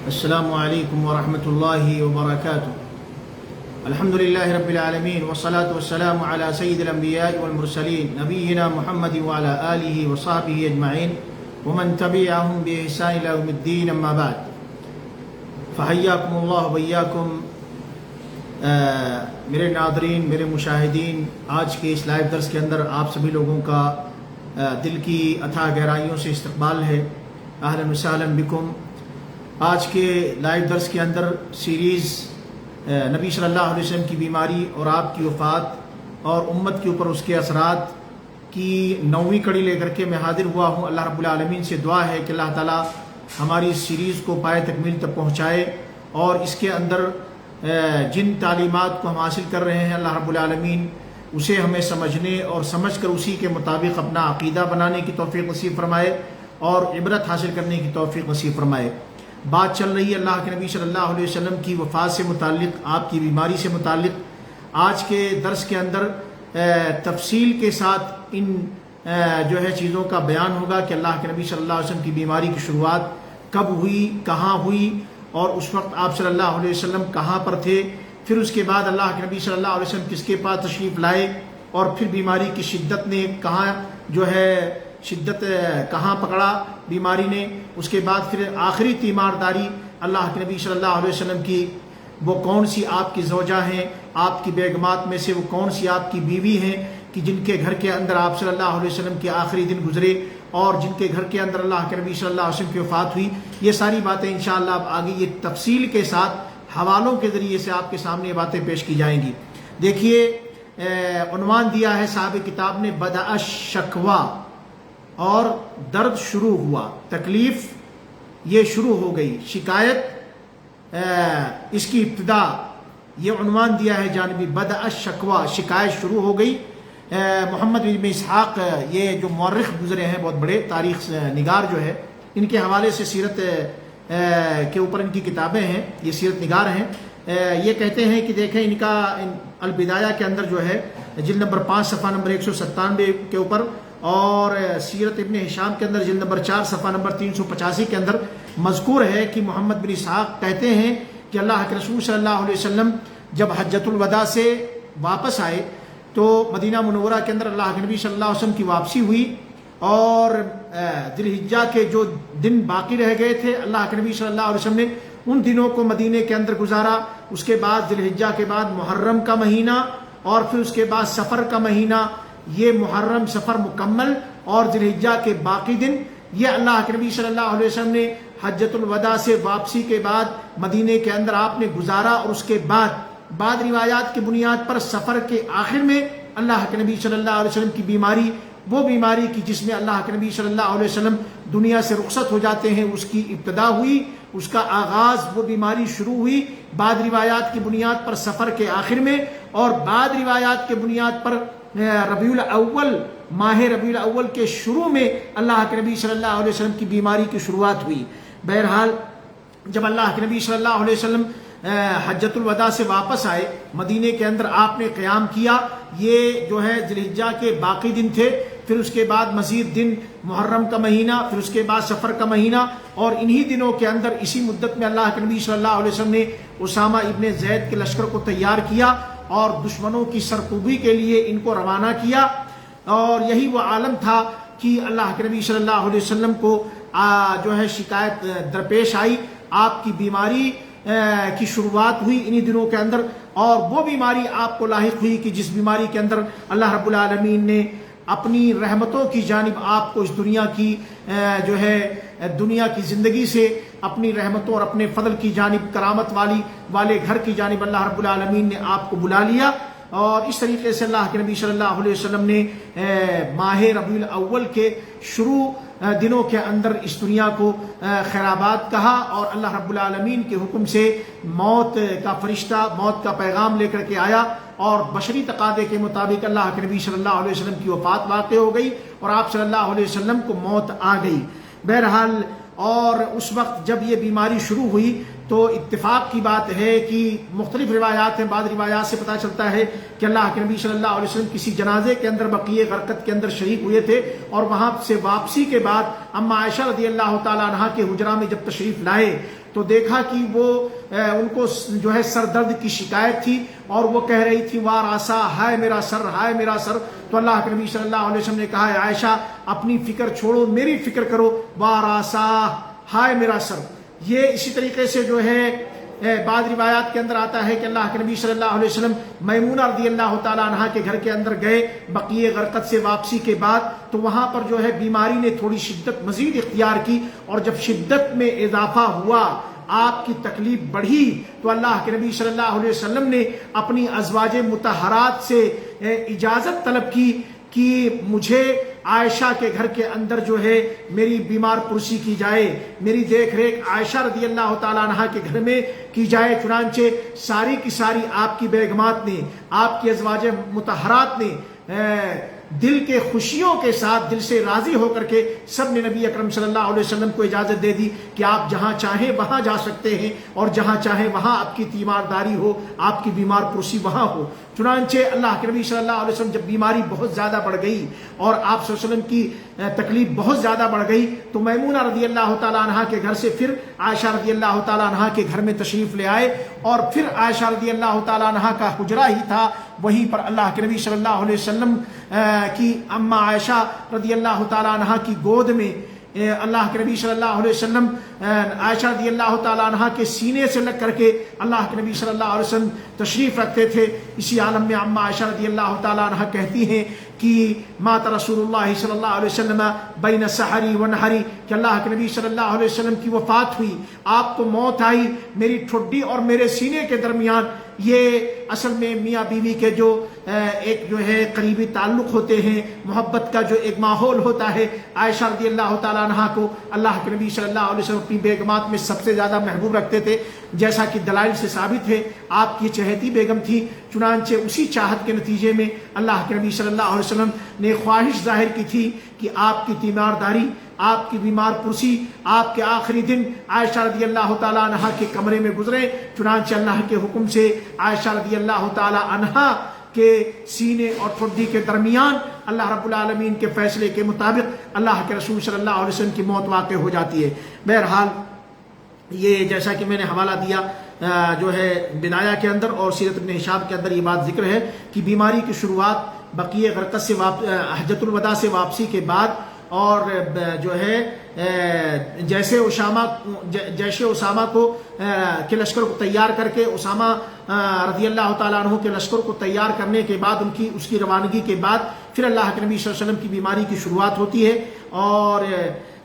السلام علیکم ورحمۃ اللہ وبرکاتہ۔ الحمد للہ رب العالمین والصلاة والسلام علی سید الانبیاء والمرسلین نبینا محمد وعلی آلہ وصحبہ اجمعین ومن تبعہم بإحسان الی یوم الدین، اما بعد فحیاکم اللہ وبیاکم۔ میرے ناظرین، میرے مشاہدین، آج کے اس لائیو درس کے اندر آپ سبھی لوگوں کا دل کی اتھاہ گہرائیوں سے استقبال ہے۔ اہلا وسہلا بکم۔ آج کے لائیو درس کے اندر سیریز نبی صلی اللہ علیہ وسلم کی بیماری اور آپ کی وفات اور امت کے اوپر اس کے اثرات کی 9ویں کڑی لے کر کے میں حاضر ہوا ہوں۔ اللہ رب العالمین سے دعا ہے کہ اللہ تعالی ہماری اس سیریز کو پائے تکمیل تک پہنچائے، اور اس کے اندر جن تعلیمات کو ہم حاصل کر رہے ہیں اللہ رب العالمین اسے ہمیں سمجھنے اور سمجھ کر اسی کے مطابق اپنا عقیدہ بنانے کی توفیق نصیب فرمائے اور عبرت حاصل کرنے کی توفیق نصیب فرمائے۔ بات چل رہی ہے اللہ کے نبی صلی اللہ علیہ وسلم کی وفات سے متعلق، آپ کی بیماری سے متعلق۔ آج کے درس کے اندر تفصیل کے ساتھ ان چیزوں کا بیان ہوگا کہ اللہ کے نبی صلی اللہ علیہ وسلم کی بیماری کی شروعات کب ہوئی، کہاں ہوئی، اور اس وقت آپ صلی اللہ علیہ وسلم کہاں پر تھے، پھر اس کے بعد اللہ کے نبی صلی اللہ علیہ وسلم کس کے پاس تشریف لائے، اور پھر بیماری کی شدت نے کہاں پکڑا بیماری نے، اس کے بعد پھر آخری تیمارداری اللہ کے نبی صلی اللہ علیہ وسلم کی وہ کون سی آپ کی زوجہ ہیں، آپ کی بیگمات میں سے وہ کون سی آپ کی بیوی ہیں کہ جن کے گھر کے اندر آپ صلی اللہ علیہ وسلم کے آخری دن گزرے اور جن کے گھر کے اندر اللہ کے نبی صلی اللہ علیہ وسلم کی وفات ہوئی۔ یہ ساری باتیں انشاءاللہ اب آگے یہ تفصیل کے ساتھ حوالوں کے ذریعے سے آپ کے سامنے یہ باتیں پیش کی جائیں گی۔ دیکھیے عنوان دیا ہے صاحب کتاب نے، بدأ الشکوہ، اور درد شروع ہوا، تکلیف یہ شروع ہو گئی، شکایت اس کی ابتدا، یہ عنوان دیا ہے جانبی بدأ الشکوہ، شکایت شروع ہو گئی۔ محمد بن اسحاق یہ جو مورخ گزرے ہیں، بہت بڑے تاریخ نگار جو ہے، ان کے حوالے سے سیرت کے اوپر ان کی کتابیں ہیں، یہ سیرت نگار ہیں۔ یہ کہتے ہیں کہ دیکھیں ان کا البدایہ کے اندر جو ہے جلد نمبر 5 صفحہ نمبر 197 کے اوپر، اور سیرت ابن ہشام کے اندر جلد نمبر 4 صفحہ نمبر 385 کے اندر مذکور ہے کہ محمد بن اسحاق کہتے ہیں کہ اللہ کے رسول صلی اللہ علیہ وسلم جب حجۃ الوداع سے واپس آئے تو مدینہ منورہ کے اندر اللہ کے نبی صلی اللہ علیہ وسلم کی واپسی ہوئی، اور ذی الحجہ کے جو دن باقی رہ گئے تھے اللہ کے نبی صلی اللہ علیہ وسلم نے ان دنوں کو مدینے کے اندر گزارا۔ اس کے بعد ذی الحجہ کے بعد محرم کا مہینہ، اور پھر اس کے بعد سفر کا مہینہ، یہ محرم سفر مکمل اور ذی الحجہ کے باقی دن یہ اللہ کے نبی صلی اللہ علیہ وسلم نے حجۃ الوداع سے واپسی کے بعد مدینے کے اندر آپ نے گزارا، اور اس کے بعد روایات کی بنیاد پر سفر کے آخر میں اللہ کے نبی صلی اللہ علیہ وسلم کی بیماری، وہ بیماری کی جس میں اللہ کے نبی صلی اللہ علیہ وسلم دنیا سے رخصت ہو جاتے ہیں، اس کی ابتدا ہوئی، اس کا آغاز، وہ بیماری شروع ہوئی بعد روایات کی بنیاد پر سفر کے آخر میں، اور بعد روایات کے بنیاد پر ربیع الاول، ماہ ربیع الاول کے شروع میں اللہ کے نبی صلی اللہ علیہ وسلم کی بیماری کی شروعات ہوئی۔ بہرحال جب اللہ کے نبی صلی اللہ علیہ وسلم حجۃ الوداع سے واپس آئے، مدینے کے اندر آپ نے قیام کیا، یہ جو ہے ذی الحجہ کے باقی دن تھے، پھر اس کے بعد مزید دن محرم کا مہینہ، پھر اس کے بعد سفر کا مہینہ، اور انہی دنوں کے اندر اسی مدت میں اللہ کے نبی صلی اللہ علیہ وسلم نے اسامہ ابن زید کے لشکر کو تیار کیا اور دشمنوں کی سرکوبی کے لیے ان کو روانہ کیا، اور یہی وہ عالم تھا کہ اللہ کے نبی صلی اللہ علیہ وسلم کو جو ہے شکایت درپیش آئی، آپ کی بیماری کی شروعات ہوئی انہی دنوں کے اندر، اور وہ بیماری آپ کو لاحق ہوئی کہ جس بیماری کے اندر اللہ رب العالمین نے اپنی رحمتوں کی جانب آپ کو اس دنیا کی دنیا کی زندگی سے اپنی رحمتوں اور اپنے فضل کی جانب، کرامت والے گھر کی جانب اللہ رب العالمین نے آپ کو بلا لیا، اور اس طریقے سے اللہ کے نبی صلی اللہ علیہ وسلم نے ماہ ربیع الاول کے شروع دنوں کے اندر اس دنیا کو خیرآباد کہا، اور اللہ رب العالمین کے حکم سے موت کا فرشتہ موت کا پیغام لے کر کے آیا، اور بشری تقاضے کے مطابق اللہ کے نبی صلی اللہ علیہ وسلم کی وفات واقع ہو گئی اور آپ صلی اللہ علیہ وسلم کو موت آ گئی۔ بہرحال اور اس وقت جب یہ بیماری شروع ہوئی تو اتفاق کی بات ہے کہ مختلف روایات ہیں، بعض روایات سے پتہ چلتا ہے کہ اللہ کے نبی صلی اللہ علیہ وسلم کسی جنازے کے اندر بقیع غرقد کے اندر شریک ہوئے تھے، اور وہاں سے واپسی کے بعد اما عائشہ رضی اللہ تعالیٰ عنہا کے حجرہ میں جب تشریف لائے تو دیکھا کہ وہ ان کو جو ہے سر درد کی شکایت تھی اور وہ کہہ رہی تھی واراسا، ہائے میرا سر، ہائے میرا سر۔ تو اللہ کے نبی صلی اللہ علیہ وسلم نے کہا عائشہ اپنی فکر چھوڑو، میری فکر کرو، واراسا، ہائے میرا سر۔ یہ اسی طریقے سے جو ہے بعض روایات کے اندر آتا ہے کہ اللہ کے نبی صلی اللہ علیہ وسلم میمونہ رضی اللہ تعالیٰ عنہ کے گھر کے اندر گئے بقیع غرقد سے واپسی کے بعد، تو وہاں پر جو ہے بیماری نے تھوڑی شدت مزید اختیار کی، اور جب شدت میں اضافہ ہوا، آپ کی تکلیف بڑھی، تو اللہ کے نبی صلی اللہ علیہ وسلم نے اپنی ازواج مطہرات سے اجازت طلب کی کہ مجھے عائشہ کے گھر کے اندر جو ہے میری بیمار پرسی کی جائے، میری دیکھ ریکھ عائشہ رضی اللہ تعالیٰ عنہ کے گھر میں کی جائے۔ چنانچہ ساری کی ساری آپ کی بیگمات نے، آپ کی ازواج مطہرات نے دل کے خوشیوں کے ساتھ، دل سے راضی ہو کر کے سب نے نبی اکرم صلی اللہ علیہ وسلم کو اجازت دے دی کہ آپ جہاں چاہیں وہاں جا سکتے ہیں، اور جہاں چاہیں وہاں آپ کی تیمارداری ہو، آپ کی بیمار پرسی وہاں ہو۔ چنانچہ اللہ کے نبی صلی اللہ علیہ وسلم جب بیماری بہت زیادہ بڑھ گئی اور آپ صلی اللہ علیہ وسلم کی تکلیف بہت زیادہ بڑھ گئی، تو میمونہ رضی اللہ تعالیٰ عنہ کے گھر سے پھر عائشہ رضی اللہ تعالیٰ عنہ کے گھر میں تشریف لے آئے، اور پھر عائشہ رضی اللہ تعالیٰ عنہ کا حجرہ ہی تھا، وہیں پر اللہ کے نبی صلی اللہ علیہ وسلم کی اما عائشہ رضی اللہ تعالیٰ عنہ کی گود میں اللہ کے نبی صلی اللہ علیہ وسلم عائشہ رضی اللہ تعالیٰ عنہ کے سینے سے لگ کر کے اللہ کے نبی صلی اللہ علیہ وسلم تشریف رکھتے تھے۔ اسی عالم میں اما عائشہ رضی اللہ تعالیٰ عنہ کہتی ہیں کہ مات رسول اللہ صلی اللہ علیہ وسلم بین سحری و نحری، کہ اللہ کے نبی صلی اللہ علیہ وسلم کی وفات ہوئی، آپ کو موت آئی میری ٹھڈی اور میرے سینے کے درمیان۔ یہ اصل میں میاں بیوی کے جو ایک جو ہے قریبی تعلق ہوتے ہیں، محبت کا جو ایک ماحول ہوتا ہے۔ عائشہ رضی اللہ تعالیٰ عنہ کو اللہ کے نبی صلی اللہ علیہ وسلم اپنی بیگمات میں سب سے زیادہ محبوب رکھتے تھے، جیسا کہ دلائل سے ثابت ہے، آپ کی چہیتی بیگم تھی۔ چنانچہ اسی چاہت کے نتیجے میں اللہ کے نبی صلی اللہ علیہ وسلم نے خواہش ظاہر کی تھی کہ آپ کی تیمارداری، آپ کی بیمار پرسی، آپ کے آخری دن عائشہ رضی اللہ تعالیٰ عنہ کے کمرے میں گزرے۔ چنانچہ اللہ کے حکم سے عائشہ رضی اللہ تعالیٰ عنہ کے سینے اور ٹھڈی کے درمیان اللہ رب العالمین کے فیصلے کے مطابق اللہ کے رسول صلی اللہ علیہ وسلم کی موت واقع ہو جاتی ہے۔ بہرحال یہ جیسا کہ میں نے حوالہ دیا جو ہے بدایہ کے اندر اور سیرت ابن ہشام کے اندر یہ بات ذکر ہے کہ بیماری کی شروعات بقیع غرقد سے حجۃ الوداع سے واپسی کے بعد، اور جو ہے جیش اسامہ کو کے لشکر کو تیار کر کے، اسامہ رضی اللہ تعالیٰ عنہ کے لشکر کو تیار کرنے کے بعد، اس کی روانگی کے بعد پھر اللہ کے نبی صلی اللہ علیہ وسلم کی بیماری کی شروعات ہوتی ہے، اور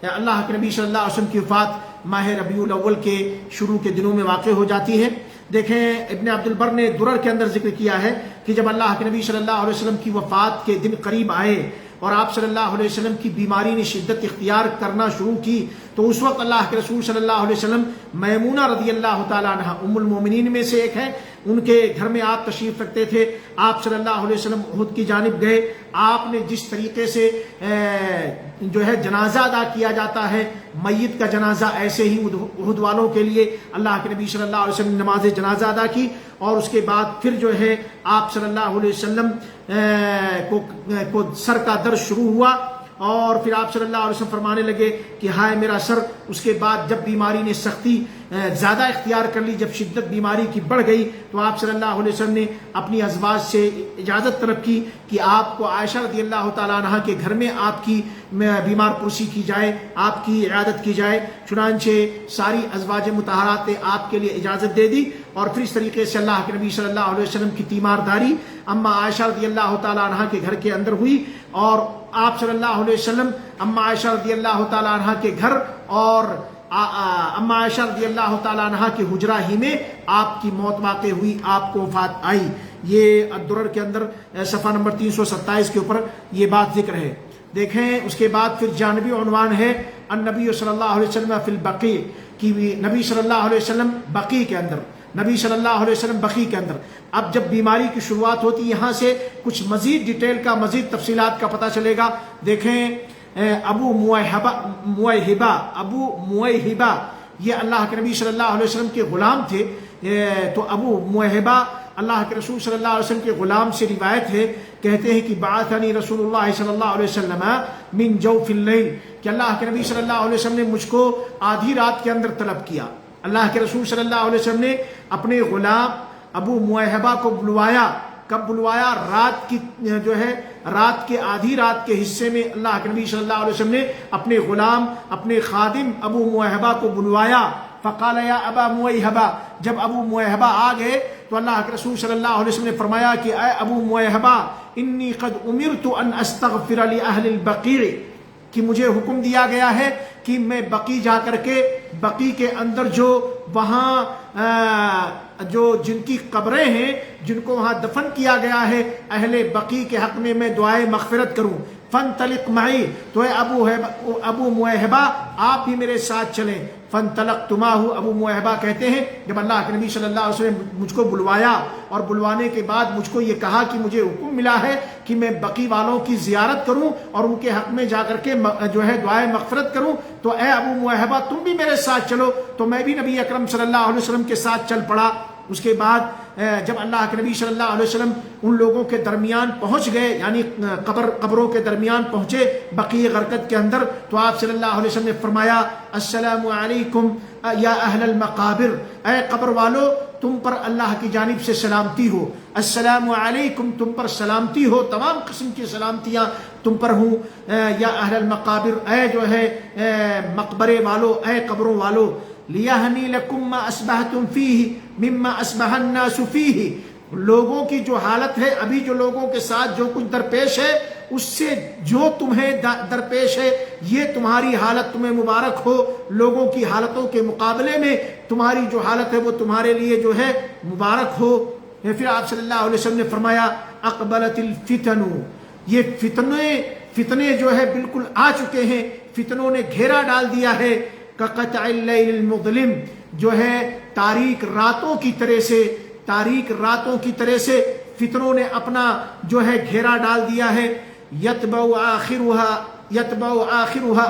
اللہ کے نبی صلی اللہ علیہ وسلم کی وفات ماہ ربیع الاول کے شروع کے دنوں میں واقع ہو جاتی ہے۔ دیکھیں ابن عبد البر نے درر کے اندر ذکر کیا ہے کہ جب اللہ کے نبی صلی اللہ علیہ وسلم کی وفات کے دن قریب آئے اور آپ صلی اللہ علیہ وسلم کی بیماری نے شدت اختیار کرنا شروع کی، تو اس وقت اللہ کے رسول صلی اللہ علیہ وسلم میمونہ رضی اللہ تعالیٰ عنہ ام المومنین میں سے ایک ہے، ان کے گھر میں آپ تشریف رکھتے تھے۔ آپ صلی اللہ علیہ وسلم احد کی جانب گئے، آپ نے جس طریقے سے جو ہے جنازہ ادا کیا جاتا ہے میت کا جنازہ، ایسے ہی احد والوں کے لیے اللہ کے نبی صلی اللہ علیہ وسلم نے نماز جنازہ ادا کی، اور اس کے بعد پھر جو ہے آپ صلی اللہ علیہ وسلم کو سر کا درد شروع ہوا، اور پھر آپ صلی اللہ علیہ وسلم فرمانے لگے کہ ہائے میرا سر۔ اس کے بعد جب بیماری نے سختی زیادہ اختیار کر لی، جب شدت بیماری کی بڑھ گئی، تو آپ صلی اللہ علیہ وسلم نے اپنی ازواج سے اجازت طلب کی کہ آپ کو عائشہ رضی اللہ تعالیٰ عنہ کے گھر میں آپ کی بیمار پرسی کی جائے، آپ کی عیادت کی جائے۔ چنانچہ ساری ازواج مطہرات نے آپ کے لیے اجازت دے دی، اور پھر اس طریقے سے اللہ کے نبی صلی اللہ علیہ وسلم کی تیمارداری اما عائشہ رضی اللہ تعالیٰ عنہ کے گھر کے اندر ہوئی، اور آپ صلی اللہ علیہ وسلم اما عائشہ رضی اللہ تعالیٰ عنہ کے گھر اور اما عائشہ رضی اللہ تعالیٰ عنہ کے حجرہ ہی میں آپ کی موت واقع ہوئی، آپ کو وفات آئی۔ یہ الدرر کے اندر صفحہ نمبر 327 کے اوپر یہ بات ذکر ہے۔ دیکھیں اس کے بعد پھر جانبی عنوان ہے النبی صلی اللہ علیہ وسلم فی البقیع، کہ نبی صلی اللہ علیہ وسلم بقیع کے اندر، نبی صلی اللہ علیہ وسلم بقیع کے اندر۔ اب جب بیماری کی شروعات ہوتی، یہاں سے کچھ مزید ڈیٹیل کا، مزید تفصیلات کا پتہ چلے گا۔ دیکھیں ابو مویہبہ یہ اللہ کے نبی صلی اللہ علیہ وسلم کے غلام تھے، تو ابو مویہبہ اللہ کے رسول صلی اللہ علیہ وسلم کے غلام سے روایت ہے، کہتے ہیں کہ بعثنی رسول اللہ صلی اللہ علیہ وسلم من جوف اللیل، کہ اللہ کے نبی صلی اللہ علیہ وسلم نے مجھ کو آدھی رات کے اندر طلب کیا۔ اللہ کے رسول صلی اللہ علیہ وسلم نے اپنے غلام ابو معیہبہ کو بلوایا. کب بلوایا؟ رات کی جو ہے رات کے آدھی رات کے حصے میں اللہ کے نبی صلی اللہ علیہ وسلم نے اپنے غلام اپنے خادم ابو معیہبہ کو بلوایا. فقال یا ابا معیہبہ، جب ابو معیہبہ آ گئے تو اللہ کے رسول صلی اللہ علیہ وسلم نے فرمایا کہ اے ابو معیہبہ انی قد امرت ان استغفر لاہل البقیع، کہ مجھے حکم دیا گیا ہے کہ میں بقیع جا کر کے بقیع کے اندر جو وہاں جو جن کی قبریں ہیں جن کو وہاں دفن کیا گیا ہے اہل بقیع کے حق میں میں دعائے مغفرت کروں. فانطلق معی، تو اے ابو معیہبہ آپ بھی میرے ساتھ چلیں. فانطلقت معه، ابو معیہبہ کہتے ہیں جب اللہ کے نبی صلی اللہ علیہ وسلم نے مجھ کو بلوایا اور بلوانے کے بعد مجھ کو یہ کہا کہ مجھے حکم ملا ہے کہ میں بقیع والوں کی زیارت کروں اور ان کے حق میں جا کر کے جو ہے دعائے مغفرت کروں، تو اے ابو معیہبہ تم بھی میرے ساتھ چلو. تو میں بھی نبی اکرم صلی اللہ علیہ وسلم کے ساتھ چل پڑا. اس کے بعد جب اللہ کے نبی صلی اللہ علیہ وسلم ان لوگوں کے درمیان پہنچ گئے، یعنی قبروں کے درمیان پہنچے بقیع غرقد کے اندر، تو آپ صلی اللہ علیہ وسلم نے فرمایا السلام علیکم یا اہل المقابر، اے قبر والو تم پر اللہ کی جانب سے سلامتی ہو. السلام علیکم، تم پر سلامتی ہو، تمام قسم کی سلامتیاں تم پر ہوں. یا اہل المقابر، اے جو ہے مقبرے والو، اے قبروں والو. لیہنی لکم ما اصبحتم فیہ مما اصبح الناس فیہ، لوگوں کی جو حالت ہے ابھی جو لوگوں کے ساتھ جو کچھ درپیش ہے اس سے جو تمہیں درپیش ہے یہ تمہاری حالت تمہیں مبارک ہو. لوگوں کی حالتوں کے مقابلے میں تمہاری جو حالت ہے وہ تمہارے لیے جو ہے مبارک ہو. پھر آپ صلی اللہ علیہ وسلم نے فرمایا اقبلت الفتن، یہ فتنے جو ہے بالکل آ چکے ہیں، فتنوں نے گھیرا ڈال دیا ہے. کقطع اللیل المظلم، جو ہے تاریک راتوں کی طرح سے فتنوں نے اپنا جو ہے گھیرا ڈال دیا ہے. یتبع آخرها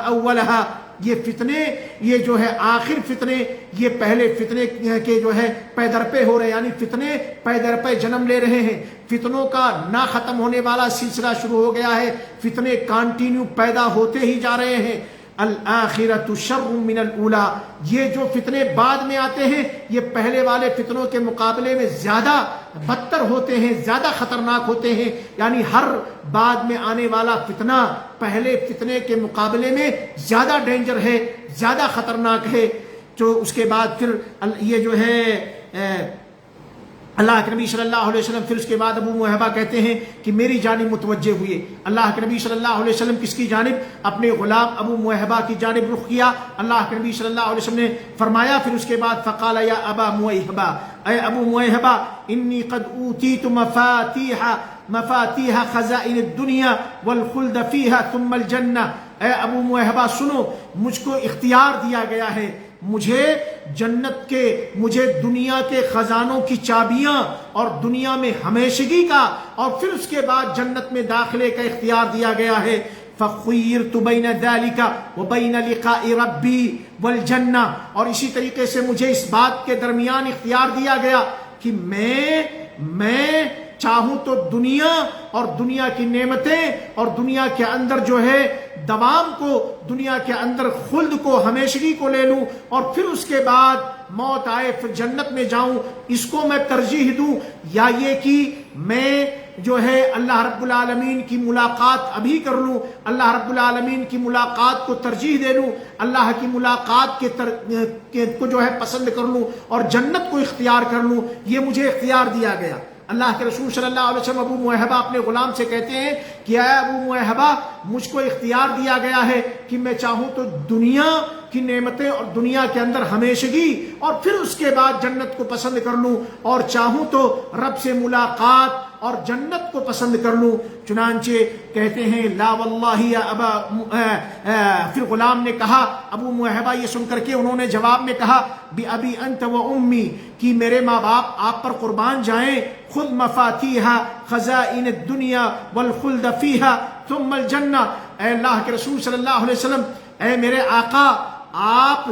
اولها، یہ فتنے یہ جو ہے آخر فتنے یہ پہلے فتنے کے جو ہے پے در پہ ہو رہے ہیں، یعنی فتنے پے در پہ جنم لے رہے ہیں. فتنوں کا نہ ختم ہونے والا سلسلہ شروع ہو گیا ہے، فتنے کانٹینیو پیدا ہوتے ہی جا رہے ہیں. الآخرۃ شر من الاولی، یہ جو فتنے بعد میں آتے ہیں یہ پہلے والے فتنوں کے مقابلے میں زیادہ بدتر ہوتے ہیں، زیادہ خطرناک ہوتے ہیں. یعنی ہر بعد میں آنے والا فتنہ پہلے فتنے کے مقابلے میں زیادہ ڈینجر ہے، زیادہ خطرناک ہے. تو اس کے بعد پھر یہ جو ہے اللہ کے نبی صلی اللہ علیہ وسلم پھر اس کے بعد ابو معیہبہ کہتے ہیں کہ میری جانب متوجہ ہوئے. اللہ کے نبی صلی اللہ علیہ وسلم کس کی جانب؟ اپنے غلام ابو معیہبہ کی جانب رخ کیا. اللہ کے نبی صلی اللہ علیہ وسلم نے فرمایا پھر اس کے بعد فقال یا ابا معیہبہ، اے ابو معیہبہ انی قد اوتیت مفاتیح خزائن الدنیا والخلد فیہا ثم الجنہ. اے ابو معیہبہ سنو، مجھ کو اختیار دیا گیا ہے، مجھے جنت کے مجھے دنیا کے خزانوں کی چابیاں اور دنیا میں ہمیشگی کا اور پھر اس کے بعد جنت میں داخلے کا اختیار دیا گیا ہے. فخیرت بین ذلک وبین لقاء ربی والجنہ، اور اسی طریقے سے مجھے اس بات کے درمیان اختیار دیا گیا کہ میں چاہوں تو دنیا اور دنیا کی نعمتیں اور دنیا کے اندر جو ہے دوام کو، دنیا کے اندر خلد کو، ہمیشگی کو لے لوں، اور پھر اس کے بعد موت آئے پھر جنت میں جاؤں. اس کو میں ترجیح دوں، یا یہ کہ میں جو ہے اللہ رب العالمین کی ملاقات ابھی کر لوں، اللہ رب العالمین کی ملاقات کو ترجیح دے لوں، اللہ کی ملاقات کو جو ہے پسند کر لوں اور جنت کو اختیار کر لوں. یہ مجھے اختیار دیا گیا. اللہ کے رسول صلی اللہ علیہ وسلم ابو معیہبہ اپنے غلام سے کہتے ہیں کہ اے ابو معیہبہ مجھ کو اختیار دیا گیا ہے کہ میں چاہوں تو دنیا کی نعمتیں اور دنیا کے اندر ہمیشگی اور پھر اس کے بعد جنت کو پسند کر لوں، اور چاہوں تو رب سے ملاقات اور جنت کو پسند کر لوں. چنانچہ کہتے ہیں لا واللہ یا ابا، پھر غلام نے کہا، ابو معیہبہ یہ سن کر کے انہوں نے جواب میں کہا بِأَبِي أَنْتَ وَأُمِّي، کہ میرے ماں باپ آپ پر قربان جائیں، خُذْ مَفَاتِيحَ خَزَائِنِ الدُّنْيَا وَالْخُلْدَ فِيهَا ثُمَّ الْجَنَّةِ. اے اللہ کے رسول صلی اللہ علیہ وسلم، اے میرے آقا، آپ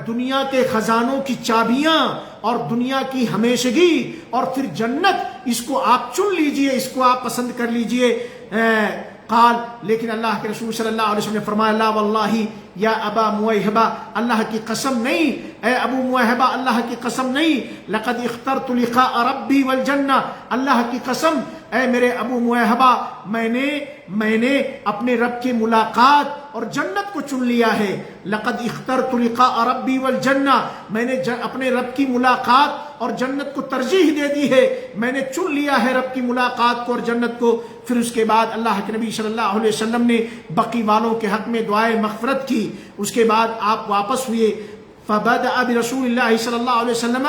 دنیا کے خزانوں کی چابیاں اور دنیا کی ہمیشگی اور پھر جنت، اس کو آپ چن لیجئے، اس کو آپ پسند کر لیجئے. قال لیکن اللہ کے رسول صلی اللہ علیہ وسلم نے فرمایا لا واللہ یا ابا موہبہ، اللہ کی قسم نہیں اے ابو موہبہ، اللہ کی قسم نہیں، لقد اخترت لقاء ربی والجنہ، اللہ کی قسم اے میرے ابو موہبہ میں نے اپنے رب کی ملاقات اور جنت کو چن لیا ہے۔ لقد اخترت لقاء ربی والجنہ، میں نے اپنے رب کی ملاقات اور جنت کو ترجیح دے دی ہے، میں نے چن لیا ہے رب کی ملاقات کو اور جنت کو۔ پھر اس کے بعد اللہ کے نبی صلی اللہ علیہ وسلم نے بقی والوں کے حق میں دعائے مغفرت کی۔ اس کے بعد آپ واپس ہوئے، فبدأ برسول اللہ صلی اللہ علیہ وسلم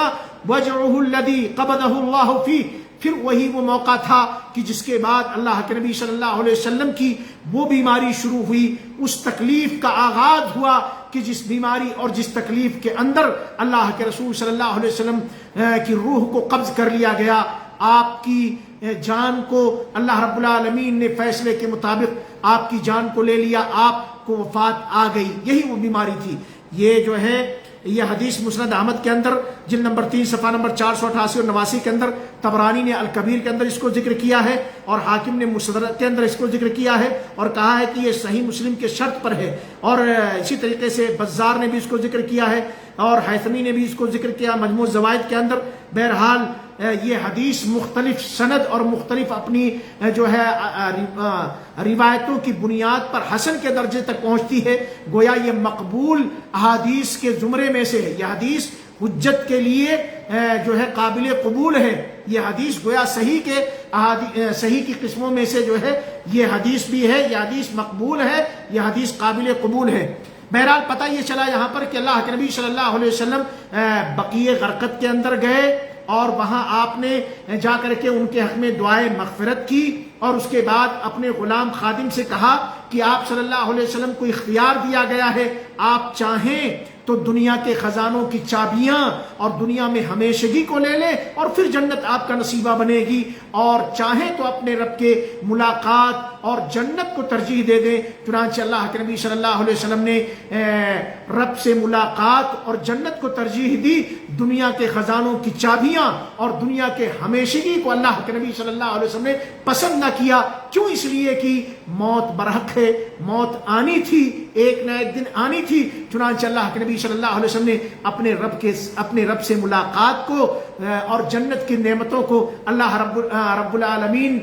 وجعه الذي قبضه الله فيه، پھر وہی وہ موقع تھا کہ جس کے بعد اللہ کے نبی صلی اللہ علیہ وسلم کی وہ بیماری شروع ہوئی، اس تکلیف کا آغاز ہوا کہ جس بیماری اور جس تکلیف کے اندر اللہ کے رسول صلی اللہ علیہ وسلم کی روح کو قبض کر لیا گیا۔ آپ کی جان کو اللہ رب العالمین نے فیصلے کے مطابق آپ کی جان کو لے لیا، آپ کو وفات آ گئی، یہی وہ بیماری تھی۔ یہ جو ہے یہ حدیث مسند احمد کے اندر جلد نمبر 3 صفحہ نمبر 488 اور 89 کے اندر، طبرانی نے الکبیر کے اندر اس کو ذکر کیا ہے، اور حاکم نے مستدرک کے اندر اس کو ذکر کیا ہے اور کہا ہے کہ یہ صحیح مسلم کے شرط پر ہے، اور اسی طریقے سے بزار نے بھی اس کو ذکر کیا ہے اور حیثمی نے بھی اس کو ذکر کیا مجموع الزوائد کے اندر۔ بہرحال یہ حدیث مختلف سند اور مختلف اپنی جو ہے روایتوں کی بنیاد پر حسن کے درجے تک پہنچتی ہے، گویا یہ مقبول احادیث کے زمرے میں سے ہے۔ یہ حدیث حجت کے لیے جو ہے قابل قبول ہے، یہ حدیث گویا صحیح کی قسموں میں سے جو ہے یہ حدیث بھی ہے، یہ حدیث مقبول ہے، یہ حدیث قابل قبول ہے۔ بہرحال پتہ یہ چلا یہاں پر کہ اللہ کے نبی صلی اللہ علیہ وسلم بقیع غرقد کے اندر گئے اور وہاں آپ نے جا کر کے ان کے حق میں دعائے مغفرت کی، اور اس کے بعد اپنے غلام خادم سے کہا کہ آپ صلی اللہ علیہ وسلم کو اختیار دیا گیا ہے، آپ چاہیں تو دنیا کے خزانوں کی چابیاں اور دنیا میں ہمیشگی کو لے لیں اور پھر جنت آپ کا نصیبہ بنے گی، اور چاہیں تو اپنے رب کے ملاقات اور جنت کو ترجیح دے دیں۔ چنانچہ اللہ کے نبی صلی اللہ علیہ وسلم نے رب سے ملاقات اور جنت کو ترجیح دی، دنیا کے خزانوں کی چابیاں اور دنیا کے ہمیشگی کو اللہ کے نبی صلی اللہ علیہ وسلم نے پسند نہ کیا۔ کیوں؟ اس لیے کہ موت برحق ہے، موت آنی تھی، ایک نہ ایک دن آنی تھی۔ چنانچہ اللہ کے نبی صلی اللہ علیہ وسلم نے اپنے رب سے ملاقات کو اور جنت کی نعمتوں کو اللہ رب العالمین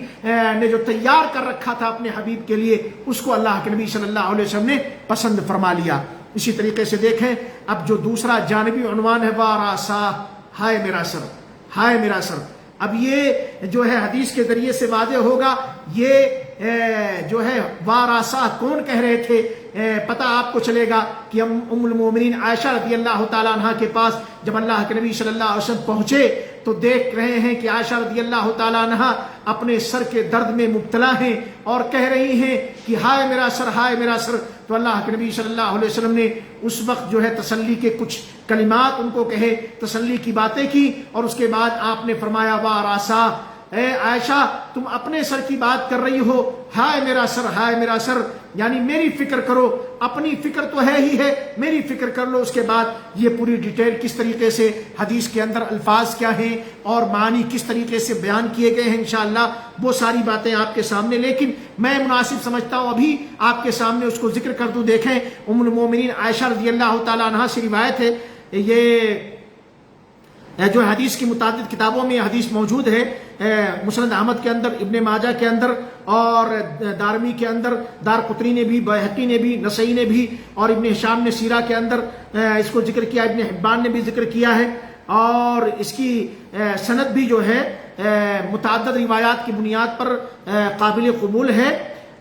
نے جو تیار کر رکھا تھا اپنے حبیب کے لیے، اس کو اللہ کے نبی صلی اللہ علیہ وسلم نے پسند فرما لیا۔ اسی طریقے سے دیکھیں اب جو دوسرا جانبی عنوان ہے واراسا، ہائے میرا سر، ہائے میرا سر۔ اب یہ جو ہے حدیث کے ذریعے سے واضح ہوگا یہ جو ہے واراسا کون کہہ رہے تھے۔ پتہ آپ کو چلے گا کہ ہم ام المومنین عائشہ رضی اللہ تعالیٰ عنہ کے پاس جب اللہ کے نبی صلی اللہ علیہ وسلم پہنچے تو دیکھ رہے ہیں کہ عائشہ رضی اللہ تعالیٰ عنہ اپنے سر کے درد میں مبتلا ہیں اور کہہ رہی ہیں کہ ہائے میرا سر، ہائے میرا سر۔ تو اللہ کے نبی صلی اللہ علیہ وسلم نے اس وقت جو ہے تسلی کے کچھ کلمات ان کو کہے، تسلی کی باتیں کی، اور اس کے بعد آپ نے فرمایا واراسا، اے عائشہ تم اپنے سر کی بات کر رہی ہو، ہائے میرا سر، ہائے میرا سر، یعنی میری فکر کرو، اپنی فکر تو ہے ہی ہے، میری فکر کر لو۔ اس کے بعد یہ پوری ڈیٹیل کس طریقے سے حدیث کے اندر الفاظ کیا ہیں اور معنی کس طریقے سے بیان کیے گئے ہیں انشاءاللہ وہ ساری باتیں آپ کے سامنے، لیکن میں مناسب سمجھتا ہوں ابھی آپ کے سامنے اس کو ذکر کر دوں۔ دیکھیں ام المومنین عائشہ رضی اللہ تعالیٰ عنہا سے روایت ہے، یہ جو حدیث کی متعدد کتابوں میں حدیث موجود ہے، مسند احمد کے اندر، ابن ماجہ کے اندر اور دارمی کے اندر، دارقطنی نے بھی، بیہقی نے بھی، نسائی نے بھی، اور ابن ہشام نے سیرہ کے اندر اس کو ذکر کیا، ابن حبان نے بھی ذکر کیا ہے، اور اس کی سند بھی جو ہے متعدد روایات کی بنیاد پر قابل قبول ہے،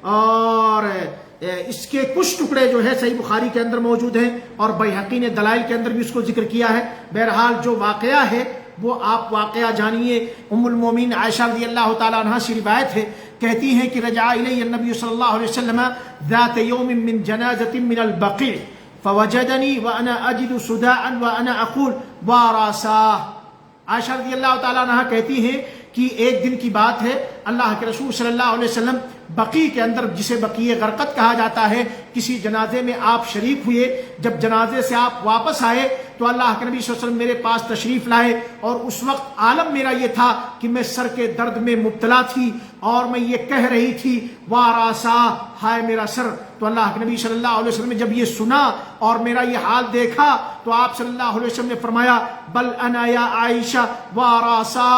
اور اس کے کچھ ٹکڑے جو ہے صحیح بخاری کے اندر موجود ہیں، اور بیہقی نے دلائل کے اندر بھی اس کو ذکر کیا ہے۔ بہرحال جو واقعہ ہے وہ آپ واقعہ جانیے۔ ام المومنین عائشہ رضی اللہ تعالیٰ عنہ سے روایت ہے، کہتی ہیں کہ رجع الی النبی صلی اللہ علیہ وسلم ذات یوم من جنازۃ من البقیع فوجدنی وانا اجد صداعا وانا اقول واراسا۔ عائشہ رضی اللہ تعالیٰ عنہ کہتی ہیں کہ ایک دن کی بات ہے، اللہ کے رسول صلی اللہ علیہ وسلم بقیع کے اندر، جسے بقیع غرقد کہا جاتا ہے، کسی جنازے میں آپ شریک ہوئے۔ جب جنازے سے آپ واپس آئے تو اللہ کے نبی صلی اللہ علیہ وسلم میرے پاس تشریف لائے، اور اس وقت عالم میرا یہ تھا کہ میں سر کے درد میں مبتلا تھی اور میں یہ کہہ رہی تھی واراسا، ہائے میرا سر۔ تو اللہ کے نبی صلی اللہ علیہ وسلم نے جب یہ سنا اور میرا یہ حال دیکھا تو آپ صلی اللہ علیہ وسلم نے فرمایا بل انا یا عائشہ واراسا،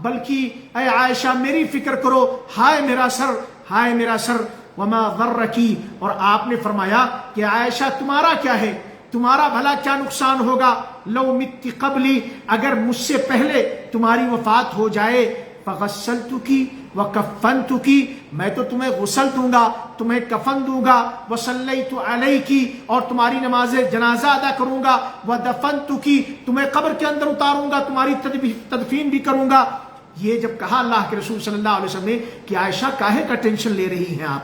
بلکہ اے عائشہ میری فکر کرو، ہائے میرا سر، ہائے میرا سر۔ وما غرکی، اور آپ نے فرمایا کہ عائشہ تمہارا کیا ہے، تمہارا بھلا کیا نقصان ہوگا، لو مت قبلی، اگر مجھ سے پہلے تمہاری وفات ہو جائے، فغسلتکی وکفنتکی، میں تو تمہیں غسل دوں گا، تمہیں کفن دوں گا، وصلیت علیکی، اور تمہاری نماز جنازہ ادا کروں گا، ودفنتکی، تمہیں قبر کے اندر اتاروں گا، تمہاری تدفین بھی کروں گا۔ یہ جب کہا اللہ کے رسول صلی اللہ علیہ وسلم نے کہ عائشہ کاہے کا ٹینشن لے رہی ہیں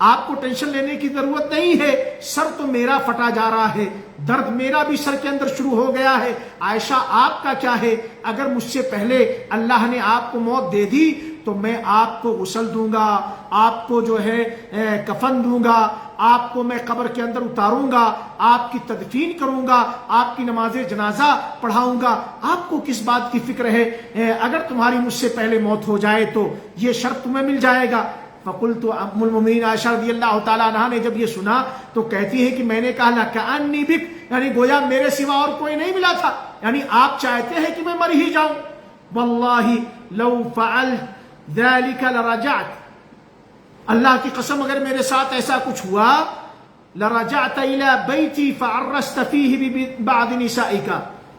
آپ کو ٹینشن لینے کی ضرورت نہیں ہے، سر تو میرا پھٹا جا رہا ہے، درد میرا بھی سر کے اندر شروع ہو گیا ہے، عائشہ آپ کا کیا ہے، اگر مجھ سے پہلے اللہ نے آپ کو موت دے دی تو میں آپ کو غسل دوں گا، آپ کو جو ہے کفن دوں گا، آپ کو میں قبر کے اندر اتاروں گا، آپ کی تدفین کروں گا، آپ کی نماز جنازہ پڑھاؤں گا، آپ کو کس بات کی فکر ہے، اگر تمہاری مجھ سے پہلے موت ہو جائے تو یہ شرط تمہیں مل جائے گا۔ فقلت، ام المؤمنین عائشہ رضی اللہ تعالیٰ عنہا نے جب یہ سنا تو کہتی ہے کہ میں نے کہا لکأنی بک، یعنی گویا میرے سوا اور کوئی نہیں ملا تھا، یعنی آپ چاہتے ہیں کہ میں مر ہی جاؤں۔ واللہ لو فعلت ذلك لرجعت، اللہ کی قسم اگر میرے ساتھ ایسا کچھ ہوا، لرجعت الى بیتی فعرست فیہ بعد نسائک،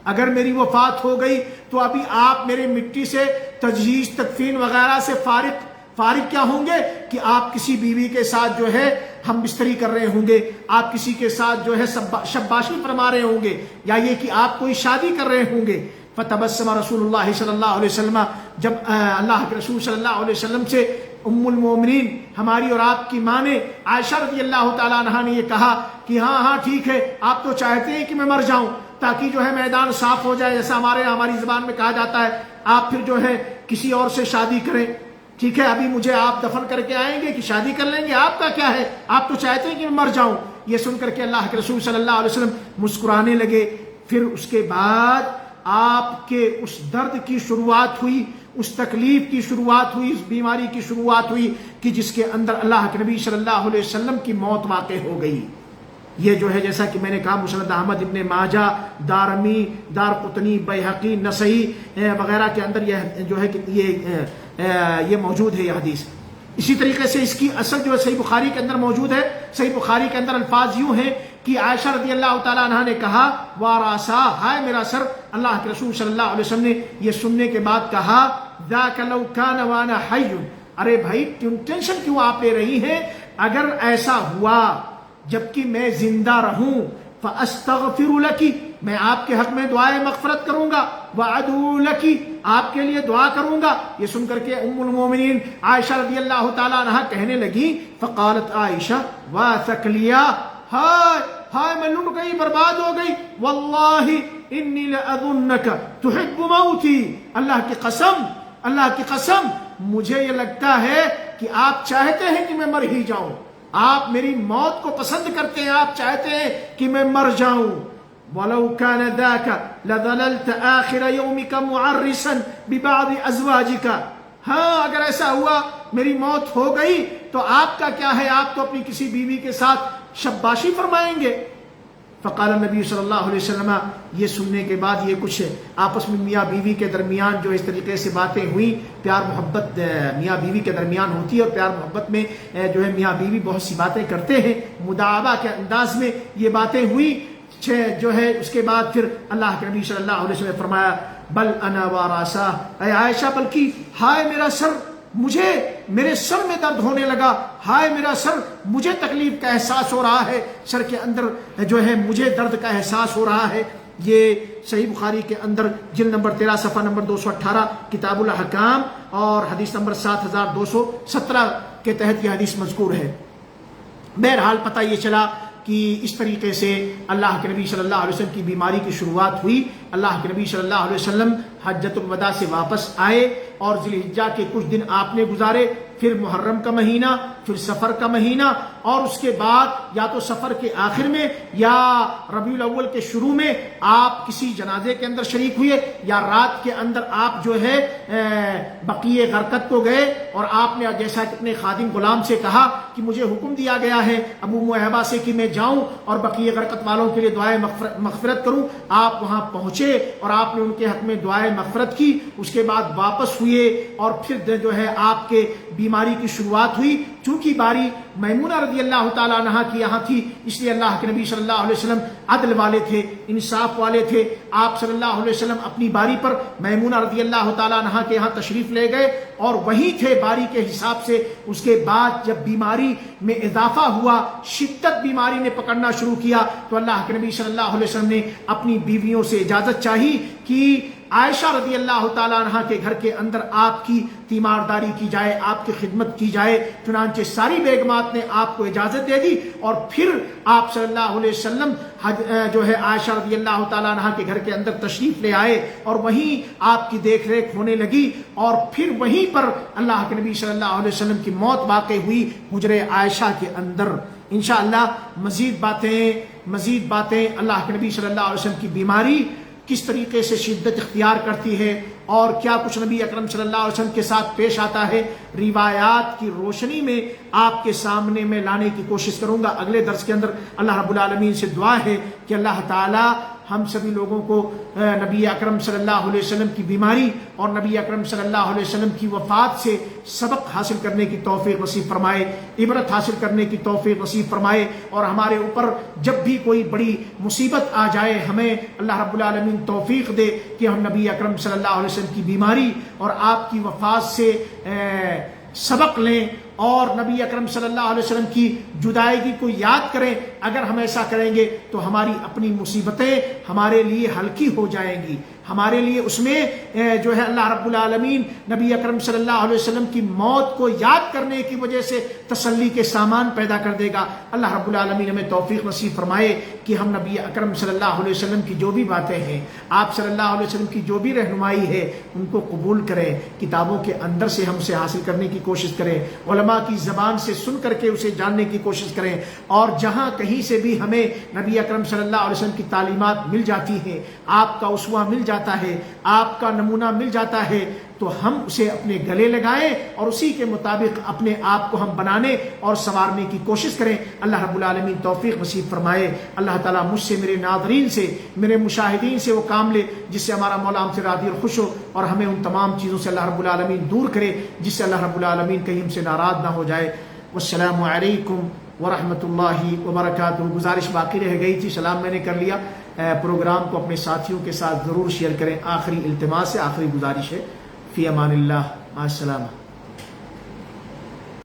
اگر میری وفات ہو گئی تو ابھی آپ میرے مٹی سے تجہیز تدفین وغیرہ سے فارغ کیا ہوں گے کہ آپ کسی بیوی کے ساتھ جو ہے ہم بستری کر رہے ہوں گے، آپ کسی کے ساتھ جو ہے شباشی فرما رہے ہوں گے، یا یہ کہ آپ کوئی شادی کر رہے ہوں گے۔ فتبسم رسول اللہ صلی اللہ علیہ وسلم، جب اللہ کے رسول صلی اللہ علیہ وسلم سے ام المومنین ہماری اور آپ کی ماں نے عائشہ رضی اللہ تعالیٰ عنہا نے یہ کہا کہ ہاں ٹھیک ہے، آپ تو چاہتے ہیں کہ میں مر جاؤں تاکہ جو ہے میدان صاف ہو جائے، جیسا ہماری زبان میں کہا جاتا ہے، آپ پھر جو ہے کسی اور سے شادی کریں، ٹھیک ہے، ابھی مجھے آپ دفن کر کے آئیں گے کہ شادی کر لیں گے، آپ کا کیا ہے، آپ تو چاہتے ہیں کہ میں مر جاؤں۔ یہ سن کر کے اللہ کے رسول صلی اللہ علیہ وسلم مسکرانے لگے۔ پھر اس کے بعد آپ کے اس درد کی شروعات ہوئی، اس تکلیف کی شروعات ہوئی، اس بیماری کی شروعات ہوئی کہ جس کے اندر اللہ کے نبی صلی اللہ علیہ وسلم کی موت واقع ہو گئی۔ یہ جو ہے جیسا کہ میں نے کہا مسند احمد، ابن ماجہ، دارمی، دارقطنی، بیہقی، نسائی وغیرہ کے اندر یہ جو ہے کہ یہ موجود ہے یہ حدیث۔ اسی طریقے سے اس کی اصل جو ہے صحیح بخاری کے اندر موجود ہے۔ صحیح بخاری کے اندر الفاظ یوں ہیں کہ عائشہ رضی اللہ تعالیٰ عنہا نے کہا واراسا، ہائے میرا سر۔ اللہ کے رسول صلی اللہ علیہ وسلم نے یہ سننے کے بعد کہا ذاک لو کان وانا حی، ارے بھائی ٹینشن کیوں آپ لے رہی ہیں، اگر ایسا ہوا جبکہ میں زندہ رہوں، فاستغفر لکی، میں آپ کے حق میں دعائے مغفرت کروں گا، وادعو لکی، آپ کے لیے دعا کروں گا۔ یہ سن کر کے ام المومنین عائشہ رضی اللہ تعالیٰ عنہا کہنے لگی، فقالت عائشہ وثکلیا، ہائے ہائے میں لٹ گئی، برباد ہو گئی، واللہ انی لأظنک تحب موتی، اللہ کی قسم، اللہ کی قسم مجھے یہ لگتا ہے کہ آپ چاہتے ہیں کہ میں مر ہی جاؤں، آپ میری موت کو پسند کرتے ہیں، آپ چاہتے ہیں کہ میں مر جاؤں۔ وَلَوْ كَانَ ذَاكَ لَظَلَلْتَ آخِرَ يَوْمِكَ مُعَرِّسًا بِبَعْضِ أَزْوَاجِكَ، ہاں اگر ایسا ہوا میری موت ہو گئی تو آپ کا کیا ہے، آپ تو اپنی کسی بیوی کے ساتھ شباشی فرمائیں گے۔ فقال نبی صلی اللہ علیہ وسلم، یہ سننے کے بعد یہ کچھ آپس میں میاں بیوی کے درمیان جو اس طریقے سے باتیں ہوئی، پیار محبت میاں بیوی کے درمیان ہوتی ہے، اور پیار محبت میں جو ہے میاں بیوی بہت سی باتیں کرتے ہیں، مداعبہ کے انداز میں یہ باتیں ہوئی جو ہے۔ اس کے بعد پھر اللہ کے نبی صلی اللہ علیہ وسلم نے فرمایا بل انا واراسا، اے عائشہ بلکہ ہائے میرا سر، مجھے میرے سر میں درد ہونے لگا، ہائے میرا سر، مجھے تکلیف کا احساس ہو رہا ہے، سر کے اندر جو ہے مجھے درد کا احساس ہو رہا ہے۔ یہ صحیح بخاری کے اندر جلد نمبر 13 صفحہ نمبر 218 کتاب الاحکام اور حدیث نمبر 7217 کے تحت یہ حدیث مذکور ہے۔ بہرحال پتہ یہ چلا کہ اس طریقے سے اللہ کے نبی صلی اللہ علیہ وسلم کی بیماری کی شروعات ہوئی۔ اللہ کے نبی صلی اللہ علیہ وسلم حجۃ الوداع سے واپس آئے اور ذی الحجہ کے کچھ دن آپ نے گزارے، پھر محرم کا مہینہ، پھر سفر کا مہینہ، اور اس کے بعد یا تو سفر کے آخر میں یا ربیع الاول کے شروع میں آپ کسی جنازے کے اندر شریک ہوئے، یا رات کے اندر آپ جو ہے بقیع غرقد کو گئے اور آپ نے جیسا کہ اپنے خادم غلام سے کہا کہ مجھے حکم دیا گیا ہے ابو محبہ سے کہ میں جاؤں اور بقیع غرقد والوں کے لیے دعائے مغفرت کروں، آپ وہاں پہنچے اور آپ نے ان کے حق میں دعائے مغفرت کی، اس کے بعد واپس ہوئے اور پھر جو ہے آپ کے بیماری کی شروعات ہوئی۔ چونکہ باری میمونہ رضی اللہ تعالیٰ عنہا کی یہاں تھی، اس لیے اللہ کے نبی صلی اللہ علیہ وسلم عدل والے تھے، انصاف والے تھے۔ آپ صلی اللہ علیہ وسلم اپنی باری پر میمونہ رضی اللہ تعالیٰ عنہا کے یہاں تشریف لے گئے اور وہیں تھے باری کے حساب سے۔ اس کے بعد جب بیماری میں اضافہ ہوا، شدت بیماری نے پکڑنا شروع کیا، تو اللہ کے نبی صلی اللہ علیہ وسلم نے اپنی بیویوں سے اجازت چاہی کہ عائشہ رضی اللہ تعالیٰ عنہ کے گھر کے اندر آپ کی تیمارداری کی جائے، آپ کی خدمت کی جائے۔ چنانچہ ساری بیگمات نے آپ کو اجازت دے دی اور پھر آپ صلی اللہ علیہ وسلم جو ہے عائشہ رضی اللہ تعالیٰ عنہ کے گھر کے اندر تشریف لے آئے اور وہیں آپ کی دیکھ ریکھ ہونے لگی، اور پھر وہیں پر اللہ کے نبی صلی اللہ علیہ وسلم کی موت واقع ہوئی حجرے عائشہ کے اندر۔ انشاءاللہ مزید باتیں اللہ کے نبی صلی اللہ علیہ وسلم کی بیماری کس طریقے سے شدت اختیار کرتی ہے اور کیا کچھ نبی اکرم صلی اللہ علیہ وسلم کے ساتھ پیش آتا ہے، روایات کی روشنی میں آپ کے سامنے میں لانے کی کوشش کروں گا اگلے درس کے اندر۔ اللہ رب العالمین سے دعا ہے کہ اللہ تعالی ہم سبھی لوگوں کو نبی اکرم صلی اللہ علیہ وسلم کی بیماری اور نبی اکرم صلی اللہ علیہ وسلم کی وفات سے سبق حاصل کرنے کی توفیق نصیب فرمائے، عبرت حاصل کرنے کی توفیق نصیب فرمائے، اور ہمارے اوپر جب بھی کوئی بڑی مصیبت آ جائے ہمیں اللہ رب العالمین توفیق دے کہ ہم نبی اکرم صلی اللہ علیہ وسلم کی بیماری اور آپ کی وفات سے سبق لیں اور نبی اکرم صلی اللہ علیہ وسلم کی جدائیگی کو یاد کریں۔ اگر ہم ایسا کریں گے تو ہماری اپنی مصیبتیں ہمارے لیے ہلکی ہو جائیں گی، ہمارے لیے اس میں جو ہے اللہ رب العالمین نبی اکرم صلی اللہ علیہ وسلم کی موت کو یاد کرنے کی وجہ سے تسلی کے سامان پیدا کر دے گا۔ اللہ رب العالمین ہمیں توفیق نصیب فرمائے کہ ہم نبی اکرم صلی اللہ علیہ وسلم کی جو بھی باتیں ہیں، آپ صلی اللہ علیہ وسلم کی جو بھی رہنمائی ہے، ان کو قبول کریں، کتابوں کے اندر سے ہم سے حاصل کرنے کی کوشش کریں، علماء کی زبان سے سن کر کے اسے جاننے کی کوشش کریں، اور جہاں کہیں سے بھی ہمیں نبی اکرم صلی اللہ علیہ وسلم کی تعلیمات مل جاتی ہیں، آپ کا اسوہ مل جاتا ہے، آپ کا نمونہ مل جاتا ہے، تو ہم اسے اپنے گلے لگائیں اور اسی کے مطابق اپنے آپ کو ہم بنانے اور سنوارنے کی کوشش کریں۔ اللہ رب العالمین توفیق نصیب فرمائے۔ اللہ تعالیٰ مجھ سے، میرے ناظرین سے، میرے مشاہدین سے وہ کام لے جس سے ہمارا مولا ہم سے راضی اور خوش ہو، اور ہمیں ان تمام چیزوں سے اللہ رب العالمین دور کرے جس سے اللہ رب العالمین کہیں ہم سے ناراض نہ ہو جائے۔ والسلام علیکم ورحمۃ اللہ وبرکاتہ۔ گزارش باقی رہ گئی تھی، سلام میں نے کر لیا۔ پروگرام کو اپنے ساتھیوں کے ساتھ ضرور شیئر کریں۔ آخری التماس ہے، آخری گزارش ہے۔ فی امان اللہ، مع السلامہ۔